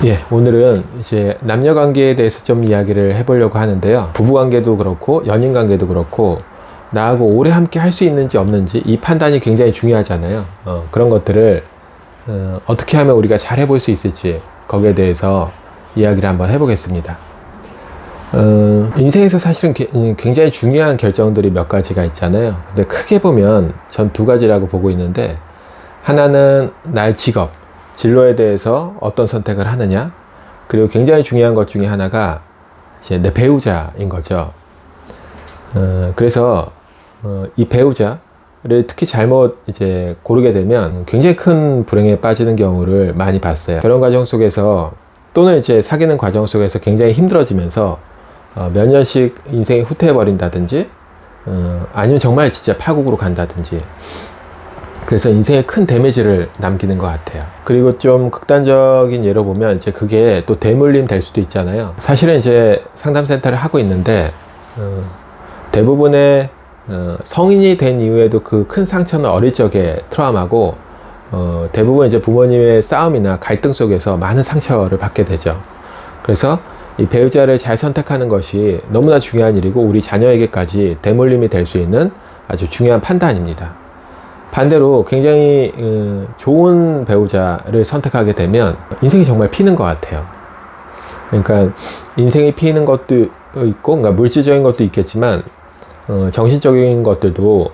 예, 오늘은 이제 남녀 관계에 대해서 좀 이야기를 해보려고 하는데요. 부부 관계도 그렇고 연인 관계도 그렇고 나하고 오래 함께 할 수 있는지 없는지 이 판단이 굉장히 중요하잖아요. 그런 것들을 어떻게 하면 우리가 잘 해볼 수 있을지 거기에 대해서 이야기를 한번 해보겠습니다. 인생에서 사실은 굉장히 중요한 결정들이 몇 가지가 있잖아요. 근데 크게 보면 전 두 가지라고 보고 있는데, 하나는 나의 직업, 진로에 대해서 어떤 선택을 하느냐, 그리고 굉장히 중요한 것 중에 하나가 이제 내 배우자인 거죠. 그래서 이 배우자를 특히 잘못 이제 고르게 되면 굉장히 큰 불행에 빠지는 경우를 많이 봤어요. 결혼 과정 속에서 또는 이제 사귀는 과정 속에서 굉장히 힘들어지면서 몇 년씩 인생이 후퇴해 버린다든지, 아니면 정말 진짜 파국으로 간다든지, 그래서 인생에 큰 데미지를 남기는 것 같아요. 그리고 좀 극단적인 예로 보면 이제 그게 또 대물림 될 수도 있잖아요. 사실은 이제 상담센터를 하고 있는데 대부분의 성인이 된 이후에도 그 큰 상처는 어릴 적에 트라우마고, 대부분 이제 부모님의 싸움이나 갈등 속에서 많은 상처를 받게 되죠. 그래서 이 배우자를 잘 선택하는 것이 너무나 중요한 일이고 우리 자녀에게까지 대물림이 될 수 있는 아주 중요한 판단입니다. 반대로 굉장히 좋은 배우자를 선택하게 되면 인생이 정말 피는 것 같아요. 그러니까 인생이 피는 것도 있고, 그러니까 물질적인 것도 있겠지만 정신적인 것들도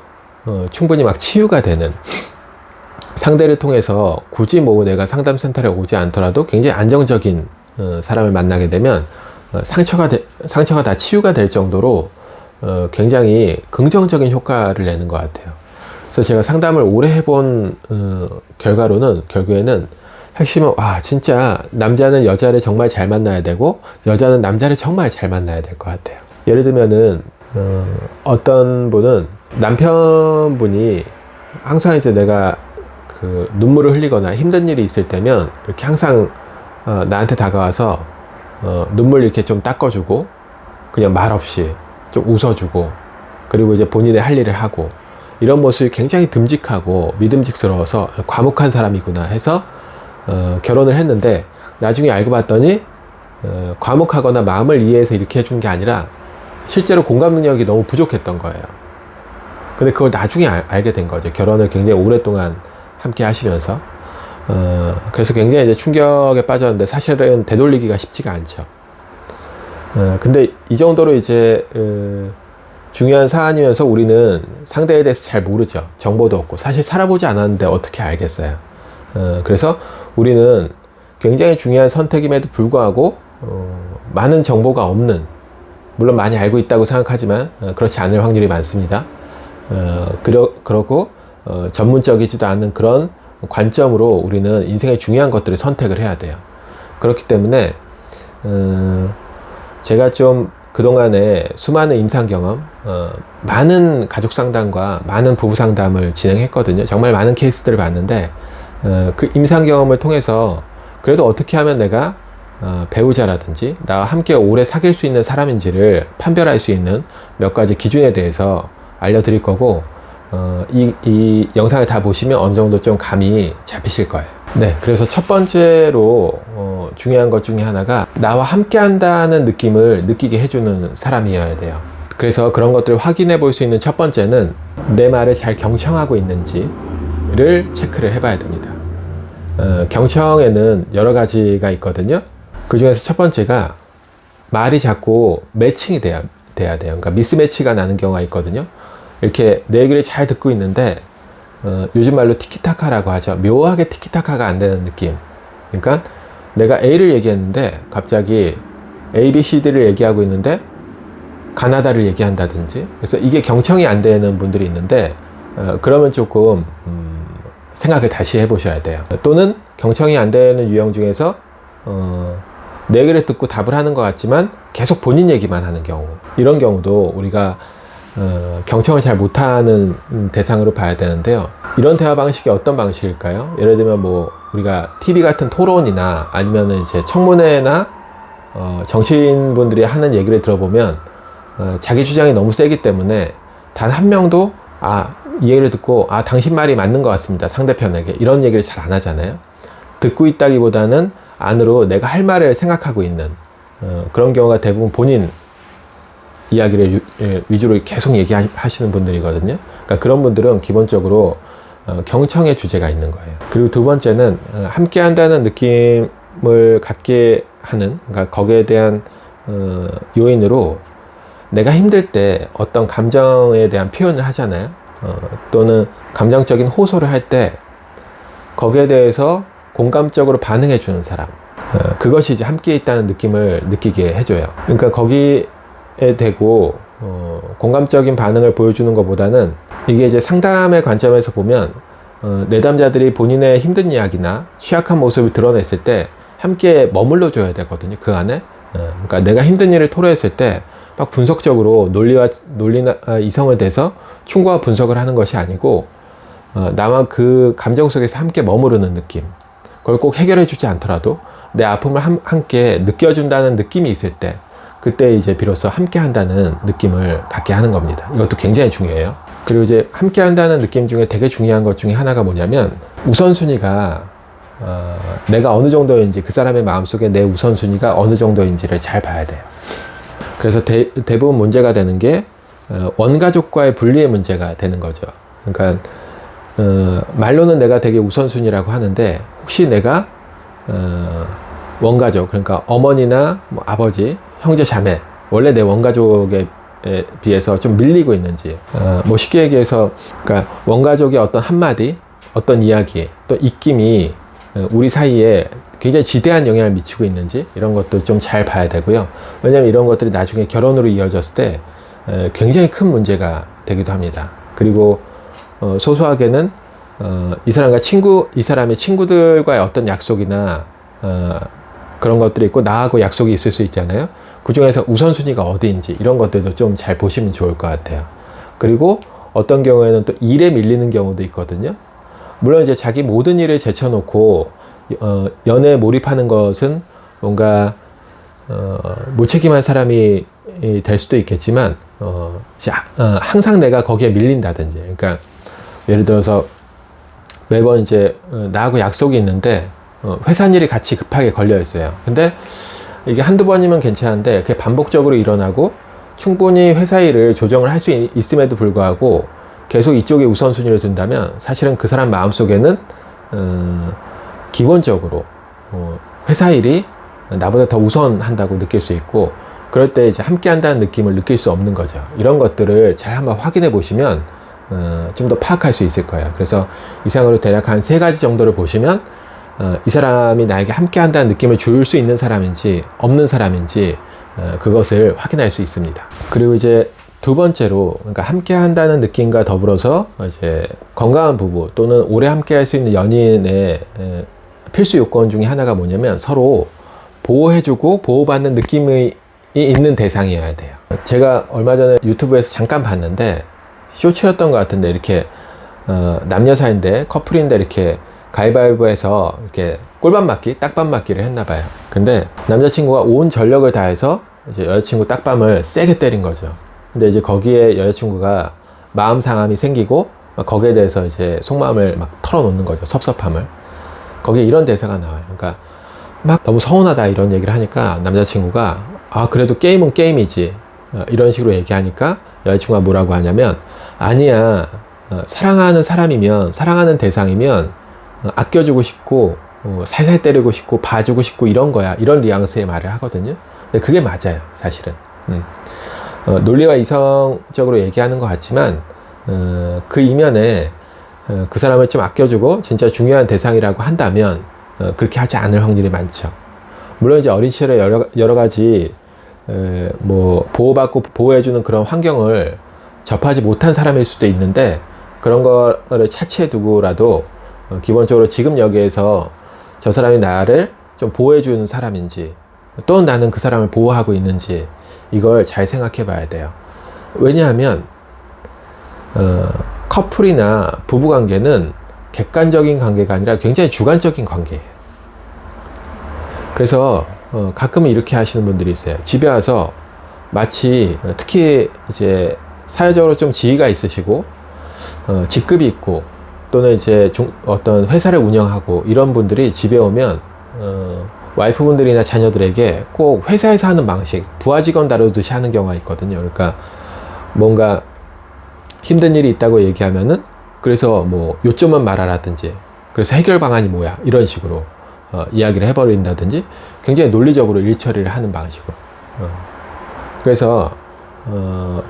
충분히 막 치유가 되는, 상대를 통해서 굳이 뭐 내가 상담센터에 오지 않더라도 굉장히 안정적인 사람을 만나게 되면 상처가 다 치유가 될 정도로 굉장히 긍정적인 효과를 내는 것 같아요. 그래서 제가 상담을 오래 해본 결국에는 핵심은, 진짜 남자는 여자를 정말 잘 만나야 되고 여자는 남자를 정말 잘 만나야 될 것 같아요. 예를 들면은 어떤 분은 남편분이 항상 이제 내가 그 눈물을 흘리거나 힘든 일이 있을 때면 이렇게 항상 나한테 다가와서 눈물 이렇게 좀 닦아주고 그냥 말없이 좀 웃어주고, 그리고 이제 본인의 할 일을 하고, 이런 모습이 굉장히 듬직하고 믿음직스러워서 과묵한 사람이구나 해서 결혼을 했는데, 나중에 알고 봤더니 과묵하거나 마음을 이해해서 이렇게 해준 게 아니라 실제로 공감 능력이 너무 부족했던 거예요. 근데 그걸 나중에 알게 된 거죠. 결혼을 굉장히 오랫동안 함께 하시면서. 그래서 굉장히 이제 충격에 빠졌는데 사실은 되돌리기가 쉽지가 않죠. 근데 이 정도로 이제 중요한 사안이면서 우리는 상대에 대해서 잘 모르죠. 정보도 없고 사실 살아보지 않았는데 어떻게 알겠어요. 그래서 우리는 굉장히 중요한 선택임에도 불구하고 많은 정보가 없는, 물론 많이 알고 있다고 생각하지만 그렇지 않을 확률이 많습니다. 그렇고 전문적이지도 않은 그런 관점으로 우리는 인생의 중요한 것들을 선택을 해야 돼요. 그렇기 때문에 제가 좀 그동안에 수많은 임상 경험, 많은 가족 상담과 많은 부부 상담을 진행했거든요. 정말 많은 케이스들을 봤는데 그 임상 경험을 통해서 그래도 어떻게 하면 내가 배우자라든지 나와 함께 오래 사귈 수 있는 사람인지를 판별할 수 있는 몇 가지 기준에 대해서 알려드릴 거고, 이 영상을 다 보시면 어느 정도 좀 감이 잡히실 거예요. 네, 그래서 첫 번째로 중요한 것 중에 하나가 나와 함께 한다는 느낌을 느끼게 해주는 사람이어야 돼요. 그래서 그런 것들을 확인해 볼 수 있는 첫 번째는 내 말을 잘 경청하고 있는지를 체크를 해봐야 됩니다. 경청에는 여러 가지가 있거든요. 그 중에서 첫 번째가 말이 자꾸 매칭이 돼야 돼요. 그러니까 미스매치가 나는 경우가 있거든요. 이렇게 내 얘기를 잘 듣고 있는데 요즘 말로 티키타카라고 하죠. 묘하게 티키타카가 안 되는 느낌. 그러니까 내가 A를 얘기했는데 갑자기 A, B, C, D를 얘기하고 있는데 가나다를 얘기한다든지, 그래서 이게 경청이 안 되는 분들이 있는데 그러면 조금 생각을 다시 해보셔야 돼요. 또는 경청이 안 되는 유형 중에서 내 얘기를 듣고 답을 하는 것 같지만 계속 본인 얘기만 하는 경우, 이런 경우도 우리가 경청을 잘 못하는 대상으로 봐야 되는데요. 이런 대화 방식이 어떤 방식일까요? 예를 들면 뭐 우리가 TV 같은 토론이나 아니면 이제 청문회나 정치인분들이 하는 얘기를 들어보면 자기 주장이 너무 세기 때문에 단 한 명도 이 얘기를 듣고 당신 말이 맞는 것 같습니다, 상대편에게, 이런 얘기를 잘 안 하잖아요. 듣고 있다기보다는 안으로 내가 할 말을 생각하고 있는 그런 경우가 대부분 본인 이야기를 위주로 계속 얘기하시는 분들이거든요. 그러니까 그런 분들은 기본적으로 경청의 주제가 있는 거예요. 그리고 두 번째는 함께 한다는 느낌을 갖게 하는, 그러니까 거기에 대한 요인으로 내가 힘들 때 어떤 감정에 대한 표현을 하잖아요. 또는 감정적인 호소를 할 때 거기에 대해서 공감적으로 반응해 주는 사람, 그것이 이제 함께 있다는 느낌을 느끼게 해줘요. 그러니까 거기에 대고 공감적인 반응을 보여주는 것보다는, 이게 이제 상담의 관점에서 보면 내담자들이 본인의 힘든 이야기나 취약한 모습을 드러냈을 때 함께 머물러 줘야 되거든요, 그 안에. 그러니까 내가 힘든 일을 토로했을 때 막 분석적으로 논리나 이성을 대서 충고와 분석을 하는 것이 아니고, 나와 그 감정 속에서 함께 머무르는 느낌, 그걸 꼭 해결해 주지 않더라도 내 아픔을 함께 느껴준다는 느낌이 있을 때, 그때 이제 비로소 함께 한다는 느낌을 갖게 하는 겁니다. 이것도 굉장히 중요해요. 그리고 이제 함께 한다는 느낌 중에 되게 중요한 것 중에 하나가 뭐냐면, 우선순위가 내가 어느 정도인지, 그 사람의 마음속에 내 우선순위가 어느 정도인지를 잘 봐야 돼요. 그래서 대부분 문제가 되는 게 원가족과의 분리의 문제가 되는 거죠. 그러니까 말로는 내가 되게 우선순위라고 하는데, 혹시 내가 원가족, 그러니까 어머니나 뭐 아버지, 형제, 자매, 원래 내 원가족에 비해서 좀 밀리고 있는지, 뭐 쉽게 얘기해서, 그러니까 원가족의 어떤 한마디, 어떤 이야기, 또 입김이 우리 사이에 굉장히 지대한 영향을 미치고 있는지, 이런 것도 좀 잘 봐야 되고요. 왜냐하면 이런 것들이 나중에 결혼으로 이어졌을 때 굉장히 큰 문제가 되기도 합니다. 그리고 소소하게는 이 사람의 친구들과의 어떤 약속이나 그런 것들이 있고, 나하고 약속이 있을 수 있잖아요. 그 중에서 우선순위가 어디인지, 이런 것들도 좀 잘 보시면 좋을 것 같아요. 그리고 어떤 경우에는 또 일에 밀리는 경우도 있거든요. 물론 이제 자기 모든 일을 제쳐놓고 연애에 몰입하는 것은 뭔가 무책임한 사람이 될 수도 있겠지만, 항상 내가 거기에 밀린다든지, 그러니까 예를 들어서 매번 이제 나하고 약속이 있는데 회사 일이 같이 급하게 걸려 있어요. 근데 이게 한두 번이면 괜찮은데 그게 반복적으로 일어나고, 충분히 회사 일을 조정을 할 수 있음에도 불구하고 계속 이쪽에 우선순위를 둔다면, 사실은 그 사람 마음속에는 기본적으로 회사 일이 나보다 더 우선한다고 느낄 수 있고, 그럴 때 이제 함께 한다는 느낌을 느낄 수 없는 거죠. 이런 것들을 잘 한번 확인해 보시면 좀 더 파악할 수 있을 거예요. 그래서 이상으로 대략 한 3가지 정도를 보시면 이 사람이 나에게 함께 한다는 느낌을 줄 수 있는 사람인지 없는 사람인지 그것을 확인할 수 있습니다. 그리고 이제 두 번째로, 그러니까 함께 한다는 느낌과 더불어서 이제 건강한 부부 또는 오래 함께 할 수 있는 연인의 필수 요건 중에 하나가 뭐냐면, 서로 보호해주고 보호받는 느낌이 있는 대상이어야 돼요. 제가 얼마 전에 유튜브에서 잠깐 봤는데, 쇼츠였던 것 같은데, 이렇게 남녀 사이인데, 커플인데 이렇게 가위바위보해서 이렇게 꼴밥 맞기, 딱밤 맞기를 했나 봐요. 근데 남자친구가 온 전력을 다해서 이제 여자친구 딱밤을 세게 때린 거죠. 근데 이제 거기에 여자친구가 마음 상함이 생기고, 거기에 대해서 이제 속마음을 막 털어놓는 거죠. 섭섭함을. 거기에 이런 대사가 나와요. 그러니까 막 너무 서운하다 이런 얘기를 하니까, 남자친구가 그래도 게임은 게임이지, 이런 식으로 얘기하니까 여자친구가 뭐라고 하냐면, 아니야, 사랑하는 사람이면, 사랑하는 대상이면 아껴주고 싶고 살살 때리고 싶고 봐주고 싶고 이런 거야, 이런 뉘앙스의 말을 하거든요. 근데 그게 맞아요, 사실은. 논리와 이성적으로 얘기하는 것 같지만 그 이면에 그 사람을 좀 아껴주고 진짜 중요한 대상이라고 한다면 그렇게 하지 않을 확률이 많죠. 물론 이제 어린 시절에 여러 가지 뭐 보호받고 보호해주는 그런 환경을 접하지 못한 사람일 수도 있는데, 그런 거를 차치해 두고라도 기본적으로 지금 여기에서 저 사람이 나를 좀 보호해주는 사람인지, 또 나는 그 사람을 보호하고 있는지, 이걸 잘 생각해 봐야 돼요. 왜냐하면 커플이나 부부관계는 객관적인 관계가 아니라 굉장히 주관적인 관계예요. 그래서 가끔은 이렇게 하시는 분들이 있어요. 집에 와서 마치, 특히 이제 사회적으로 좀 지위가 있으시고 직급이 있고, 또는 이제 어떤 회사를 운영하고 이런 분들이 집에 오면 와이프분들이나 자녀들에게 꼭 회사에서 하는 방식, 부하 직원 다루듯이 하는 경우가 있거든요. 그러니까 뭔가 힘든 일이 있다고 얘기하면은 그래서 뭐 요점만 말하라든지, 그래서 해결 방안이 뭐야 이런 식으로 이야기를 해버린다든지, 굉장히 논리적으로 일 처리를 하는 방식으로. 그래서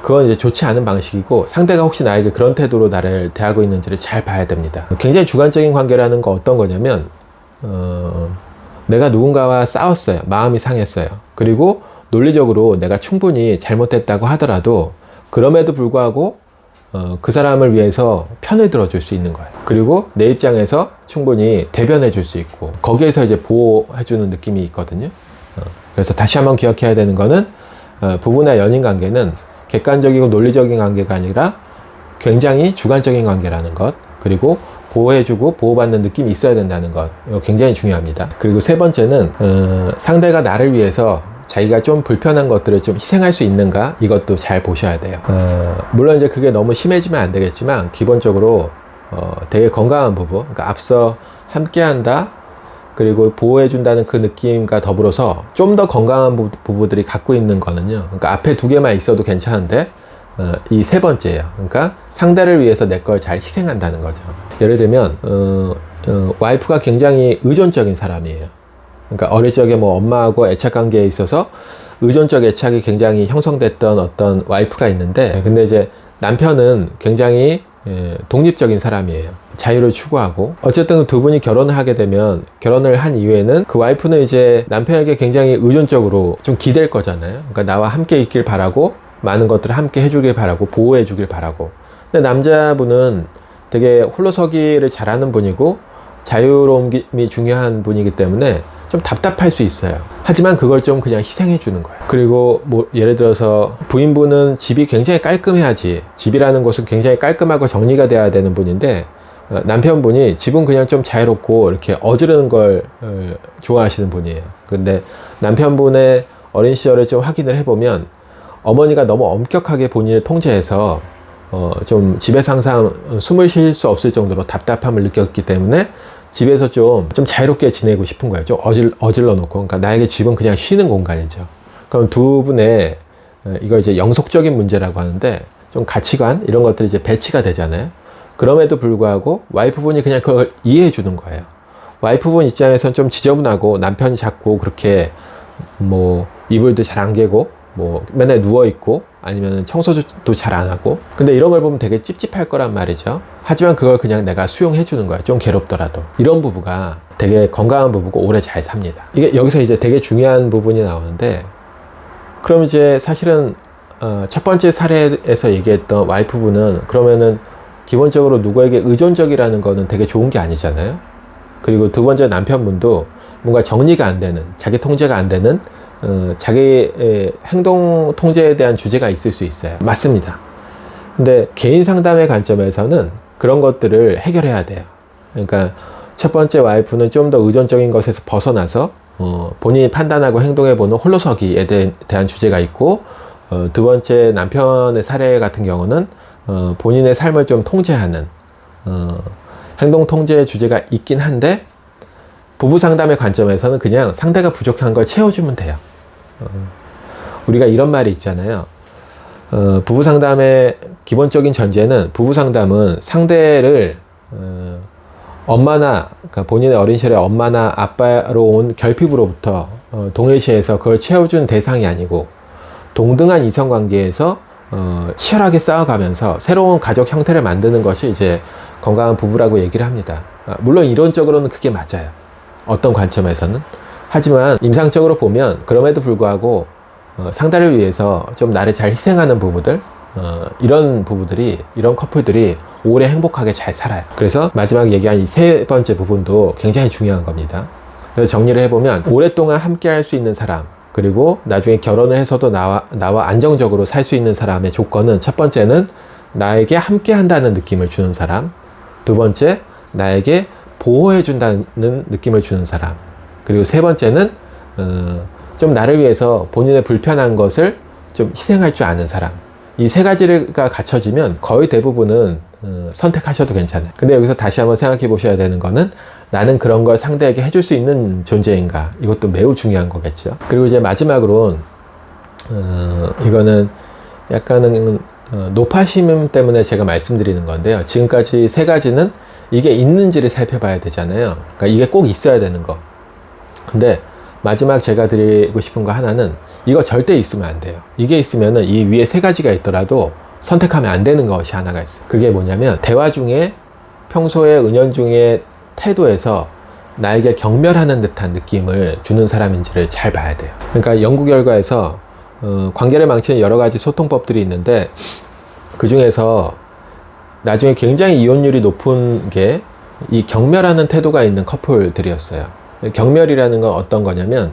그건 이제 좋지 않은 방식이고, 상대가 혹시 나에게 그런 태도로 나를 대하고 있는지를 잘 봐야 됩니다. 굉장히 주관적인 관계라는 거 어떤 거냐면, 내가 누군가와 싸웠어요. 마음이 상했어요. 그리고 논리적으로 내가 충분히 잘못했다고 하더라도 그럼에도 불구하고 그 사람을 위해서 편을 들어줄 수 있는 거예요. 그리고 내 입장에서 충분히 대변해 줄 수 있고, 거기에서 이제 보호해주는 느낌이 있거든요. 그래서 다시 한번 기억해야 되는 거는, 부부나 연인 관계는 객관적이고 논리적인 관계가 아니라 굉장히 주관적인 관계라는 것, 그리고 보호해주고 보호받는 느낌이 있어야 된다는 것, 이거 굉장히 중요합니다. 그리고 세 번째는 상대가 나를 위해서 자기가 좀 불편한 것들을 좀 희생할 수 있는가, 이것도 잘 보셔야 돼요. 물론 이제 그게 너무 심해지면 안 되겠지만, 기본적으로 되게 건강한 부부, 그러니까 앞서 함께한다, 그리고 보호해준다는 그 느낌과 더불어서 좀 더 건강한 부부들이 갖고 있는 거는요, 그러니까 앞에 두 개만 있어도 괜찮은데 이 세 번째예요. 그러니까 상대를 위해서 내 걸 잘 희생한다는 거죠. 예를 들면 와이프가 굉장히 의존적인 사람이에요. 그러니까 어릴 적에 뭐 엄마하고 애착 관계에 있어서 의존적 애착이 굉장히 형성됐던 어떤 와이프가 있는데, 근데 이제 남편은 굉장히 독립적인 사람이에요. 자유를 추구하고, 어쨌든 두 분이 결혼을 하게 되면, 결혼을 한 이후에는 그 와이프는 이제 남편에게 굉장히 의존적으로 좀 기댈 거잖아요. 그러니까 나와 함께 있길 바라고, 많은 것들을 함께 해주길 바라고, 보호해 주길 바라고. 근데 남자분은 되게 홀로서기를 잘하는 분이고 자유로움이 중요한 분이기 때문에 좀 답답할 수 있어요. 하지만 그걸 좀 그냥 희생해 주는 거예요. 그리고 뭐 예를 들어서 부인분은 집이 굉장히 깔끔해야지, 집이라는 곳은 굉장히 깔끔하고 정리가 돼야 되는 분인데, 남편분이 집은 그냥 좀 자유롭고 이렇게 어지르는 걸 좋아하시는 분이에요. 근데 남편분의 어린 시절을 좀 확인을 해보면, 어머니가 너무 엄격하게 본인을 통제해서 좀 집에서 항상 숨을 쉴 수 없을 정도로 답답함을 느꼈기 때문에 집에서 좀 자유롭게 지내고 싶은 거예요. 좀 어질러 놓고. 그러니까 나에게 집은 그냥 쉬는 공간이죠. 그럼 두 분의 이걸 이제 영속적인 문제라고 하는데, 좀 가치관 이런 것들이 이제 배치가 되잖아요. 그럼에도 불구하고 와이프분이 그냥 그걸 이해해 주는 거예요. 와이프분 입장에서는 좀 지저분하고 남편이 자꾸 그렇게 뭐 이불도 잘 안 개고 뭐 맨날 누워있고 아니면 청소도 잘 안 하고, 근데 이런 걸 보면 되게 찝찝할 거란 말이죠. 하지만 그걸 그냥 내가 수용해 주는 거야. 좀 괴롭더라도. 이런 부부가 되게 건강한 부부고 오래 잘 삽니다. 이게 여기서 이제 되게 중요한 부분이 나오는데, 그럼 이제 사실은 첫 번째 사례에서 얘기했던 와이프분은 그러면은 기본적으로 누구에게 의존적이라는 거는 되게 좋은 게 아니잖아요. 그리고 두 번째 남편분도 뭔가 정리가 안 되는, 자기 통제가 안 되는 자기의 행동 통제에 대한 주제가 있을 수 있어요. 맞습니다. 근데 개인 상담의 관점에서는 그런 것들을 해결해야 돼요. 그러니까 첫 번째 와이프는 좀 더 의존적인 것에서 벗어나서 본인이 판단하고 행동해보는 홀로서기에 대한 주제가 있고, 두 번째 남편의 사례 같은 경우는 본인의 삶을 좀 통제하는 행동 통제의 주제가 있긴 한데, 부부 상담의 관점에서는 그냥 상대가 부족한 걸 채워주면 돼요. 우리가 이런 말이 있잖아요. 부부 상담의 기본적인 전제는, 부부 상담은 상대를 엄마나, 그러니까 본인의 어린 시절에 엄마나 아빠로 온 결핍으로부터 동일시해서 그걸 채워주는 대상이 아니고, 동등한 이성관계에서 치열하게 싸워가면서 새로운 가족 형태를 만드는 것이 이제 건강한 부부라고 얘기를 합니다. 물론 이론적으로는 그게 맞아요. 어떤 관점에서는. 하지만 임상적으로 보면 그럼에도 불구하고 상대를 위해서 좀 나를 잘 희생하는 부부들, 이런 부부들이, 이런 커플들이 오래 행복하게 잘 살아요. 그래서 마지막 얘기한 이 세 번째 부분도 굉장히 중요한 겁니다. 그래서 정리를 해보면, 오랫동안 함께 할 수 있는 사람, 그리고 나중에 결혼을 해서도 나와 안정적으로 살 수 있는 사람의 조건은, 첫 번째는 나에게 함께 한다는 느낌을 주는 사람, 두 번째 나에게 보호해 준다는 느낌을 주는 사람, 그리고 세 번째는 좀 나를 위해서 본인의 불편한 것을 좀 희생할 줄 아는 사람. 이 세 가지가 갖춰지면 거의 대부분은 선택하셔도 괜찮아요. 근데 여기서 다시 한번 생각해 보셔야 되는 거는, 나는 그런 걸 상대에게 해줄 수 있는 존재인가? 이것도 매우 중요한 거겠죠. 그리고 이제 마지막으로 이거는 약간은 노파심 때문에 제가 말씀드리는 건데요. 지금까지 세 가지는 이게 있는지를 살펴봐야 되잖아요. 그러니까 이게 꼭 있어야 되는 거. 근데 마지막 제가 드리고 싶은 거 하나는 이거 절대 있으면 안 돼요. 이게 있으면은 이 위에 세 가지가 있더라도 선택하면 안 되는 것이 하나가 있어요. 그게 뭐냐면 대화 중에 평소에 은연중에 태도에서 나에게 경멸하는 듯한 느낌을 주는 사람인지를 잘 봐야 돼요. 그러니까 연구 결과에서 관계를 망치는 여러 가지 소통법들이 있는데 그 중에서 나중에 굉장히 이혼율이 높은 게 이 경멸하는 태도가 있는 커플들이었어요. 경멸이라는 건 어떤 거냐면,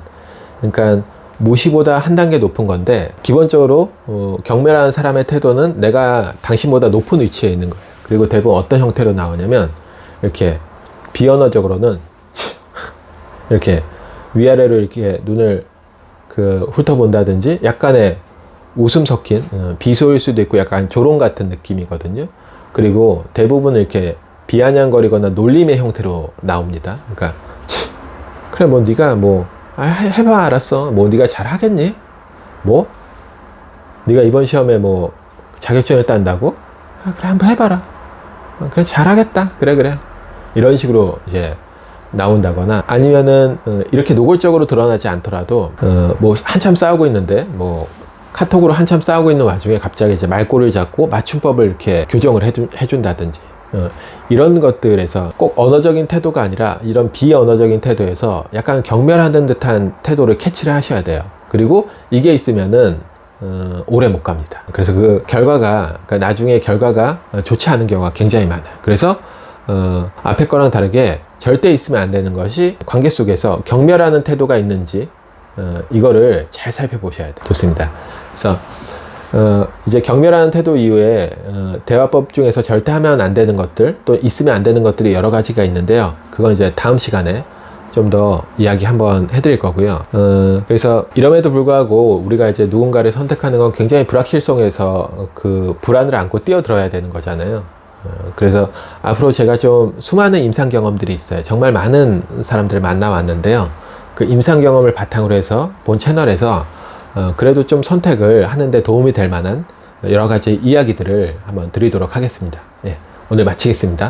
그러니까 무시보다 한 단계 높은 건데 기본적으로 경멸하는 사람의 태도는 내가 당신보다 높은 위치에 있는 거예요. 그리고 대부분 어떤 형태로 나오냐면 이렇게 비언어적으로는 이렇게 위아래로 이렇게 눈을 훑어본다든지 약간의 웃음 섞인 비소일 수도 있고 약간 조롱 같은 느낌이거든요. 그리고 대부분 이렇게 비아냥거리거나 놀림의 형태로 나옵니다. 그러니까 그래 뭐 네가 뭐 해봐 알았어 뭐 네가 잘하겠니? 뭐? 네가 이번 시험에 뭐 자격증을 딴다고? 그래 한번 해봐라. 그래 잘하겠다. 그래 이런 식으로 이제 나온다거나 아니면은 이렇게 노골적으로 드러나지 않더라도 뭐 한참 싸우고 있는데 뭐 카톡으로 한참 싸우고 있는 와중에 갑자기 이제 말꼬리를 잡고 맞춤법을 이렇게 교정을 해준다든지 이런 것들에서 꼭 언어적인 태도가 아니라 이런 비언어적인 태도에서 약간 경멸하는 듯한 태도를 캐치를 하셔야 돼요. 그리고 이게 있으면은 오래 못 갑니다. 그래서 그 결과가 그러니까 나중에 결과가 좋지 않은 경우가 굉장히 많아요. 그래서 앞에 거랑 다르게 절대 있으면 안 되는 것이 관계 속에서 경멸하는 태도가 있는지 이거를 잘 살펴보셔야 돼요. 좋습니다. 그래서 이제 경멸하는 태도 이후에 대화법 중에서 절대 하면 안 되는 것들 또 있으면 안 되는 것들이 여러 가지가 있는데요. 그건 이제 다음 시간에 좀 더 이야기 한번 해드릴 거고요. 그래서 이럼에도 불구하고 우리가 이제 누군가를 선택하는 건 굉장히 불확실성에서 그 불안을 안고 뛰어들어야 되는 거잖아요. 그래서 앞으로 제가 좀 수많은 임상 경험들이 있어요. 정말 많은 사람들을 만나왔는데요. 그 임상 경험을 바탕으로 해서 본 채널에서 그래도 좀 선택을 하는데 도움이 될 만한 여러 가지 이야기들을 한번 드리도록 하겠습니다. 예, 오늘 마치겠습니다.